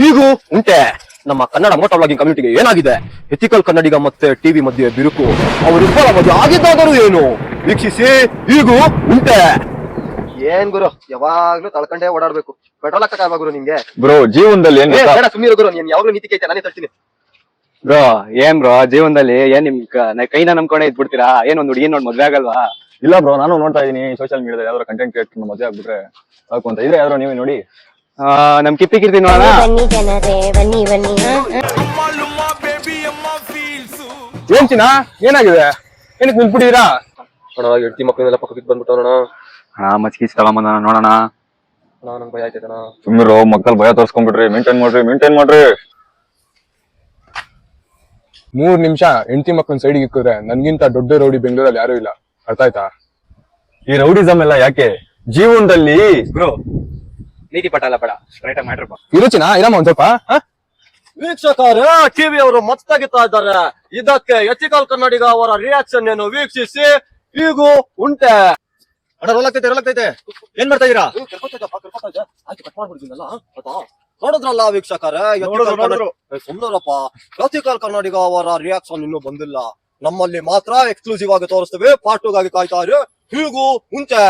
ಹೀಗೂ ಉಂಟೆ. ನಮ್ಮ ಕನ್ನಡ ಮೋಟೋ ವ್ಲಾಗಿಂಗ್ ಕಮ್ಯುನಿಟಿಗೆ ಏನಾಗಿದೆ? ಎಥಿಕಲ್ ಕನ್ನಡಿಗ ಮತ್ತೆ ಟಿವಿ ಮಧ್ಯೆ ಬಿರುಕು, ಅವರಿಬ್ಬರ ಮಧ್ಯೆ ಆಗಿದ್ದಾದರೂ ಏನು? ವೀಕ್ಷಿಸಿ, ಹೀಗೂ ಉಂಟೆ. ಏನ್ ಗುರು, ಯಾವಾಗ್ಲೂ ತಳ್ಕೊಂಡೇ ಓಡಾಡ್ಬೇಕು. ಪೆಟ್ರೋಲ್ ಹಾಕಕ್ಕಾಗ ಗುರು ನಿಮ್ಗೆ? ಬ್ರೋ ಜೀವನದಲ್ಲಿ ಏನ್ ಸುಮ್ಮನೆ ಗುರು, ನೀನ್ ಯಾವಾಗ್ಲೂ ನೀತಿ ಕೈತೆ ನಾನೇ ತರ್ತೀನಿ. ಬ್ರೋ ಏನ್ ಬ್ರೋ ಜೀವನದಲ್ಲಿ ಏನ್ ನಿಮ್ ಕೈನ ನಂಬ್ಕೊಂಡೆ ಇದ್ಬಿಡ್ತೀರಾ? ಏನ್ ಒಂದ್ ಹುಡುಗಿ ನೋಡ್ ಮದ್ವೆ ಆಗಲ್ವಾ? ಇಲ್ಲ ಬ್ರೋ, ನಾನು ನೋಡ್ತಾ ಇದೀನಿ ಸೋಷಿಯಲ್ ಮೀಡಿಯಾದಲ್ಲಿ ಯಾವ್ದಾದ್ರು ಕಂಟೆಂಟ್ ಕ್ರಿಯೇಟರ್ ಮದ್ವೆ ಆಗ್ಬಿಟ್ರೆ ಸಾಕು ಅಂತ ಇದ್ರೆ ಯಾವ್ದಾರು ನೀವೇ ನೋಡಿ. ನಮ್ ಕಿಪ್ಪಿ ಕೀರ್ತಿ ನೋಡೋಣ. ಏನ್ ಚಿನ್ನ ಏನಾಗಿದೆ? ಏನಕ್ಕೆ ನಿಂತ್ಬಿಟ್ಟಿದೀರಾ? ಅಣ್ಣ ಹೆಂಡತಿ ಮಕ್ಕಳನ್ನೆಲ್ಲ ಪಕ್ಕಕ್ಕೆ ಬಂದ್ಬಿಟ್ಟವಣ. ಹಾ ಮಚ್ಕಿ ತಗೊಂಬಂದ ನೋಡೋಣ. ನಂಗೆ ಭಯ ಆಯ್ತೈತಣ. ಸುಮ್ಮರು ಮಕ್ಕಳು ಭಯ ತೋರ್ಸ್ಕೊಂಡ್ಬಿಟ್ರಿ. ಮೇಂಟೈನ್ ಮಾಡ್ರಿ. 3 ನಿಮಿಷ ಹೆಂಡತಿ ಮಕ್ಕಳನ್ನ ಸೈಡ್ಗೆ ಇಕ್ಕಿದ್ರೆ ನನ್ಗಿಂತ ದೊಡ್ಡ ರೌಡಿ ಬೆಂಗಳೂರಲ್ಲಿ ಯಾರು ಇಲ್ಲ. ಅರ್ಥ ಆಯ್ತಾ? ಈ ರೌಡಿಸಮ್ ಎಲ್ಲ ಯಾಕೆ ಜೀವನದಲ್ಲಿ? ಬ್ರೋ ನೀತಿ ಪಟ್ಟಲ್ಲ ಬೇಡ, ಸ್ಟ್ರೈಟ್ ಆಗಿ ಮ್ಯಾಟರ್ ಬಾ. ಇರುಚಿನ ಇರಮ್ಮ ಒಂದ್ ಸ್ವಲ್ಪ. ವೀಕ್ಷಕರೇ, ಟಿವಿ ಅವರು ಮತ್ತಾಗಿತ್ತಾ ಇದ್ದಾರೆ. ಇದಕ್ಕೆ ಎಥಿಕಲ್ ಕನ್ನಡಿಗ ಅವರ ರಿಯಾಕ್ಷನ್ ಏನು ವೀಕ್ಷಿಸಿ, ಹೀಗೂ ಉಂಟೆ. ಅಣ್ಣ ರೋಲ್ ಆಗ್ತೈತೆ. ಏನ್ ಮಾಡ್ತಾ ಇದೀರಾ? ನೋಡಿದ್ರಲ್ಲ ವೀಕ್ಷಕರೇ, ಸುಮ್ಮನರಪ್ಪ. ಎಥಿಕಲ್ ಕನ್ನಡಿಗ ಅವರ ರಿಯಾಕ್ಷನ್ ಇನ್ನೂ ಬಂದಿಲ್ಲ. ನಮ್ಮಲ್ಲಿ ಮಾತ್ರ ಎಕ್ಸ್ಕ್ಲೂಸಿವ್ ಆಗಿ ತೋರಿಸ್ತೇವೆ. ಪಾರ್ಟ್ 2 ಗಾಗಿ ಕಾಯ್ತಾ ಇರಿ. ಹೀಗೂ ಉಂಟೆ.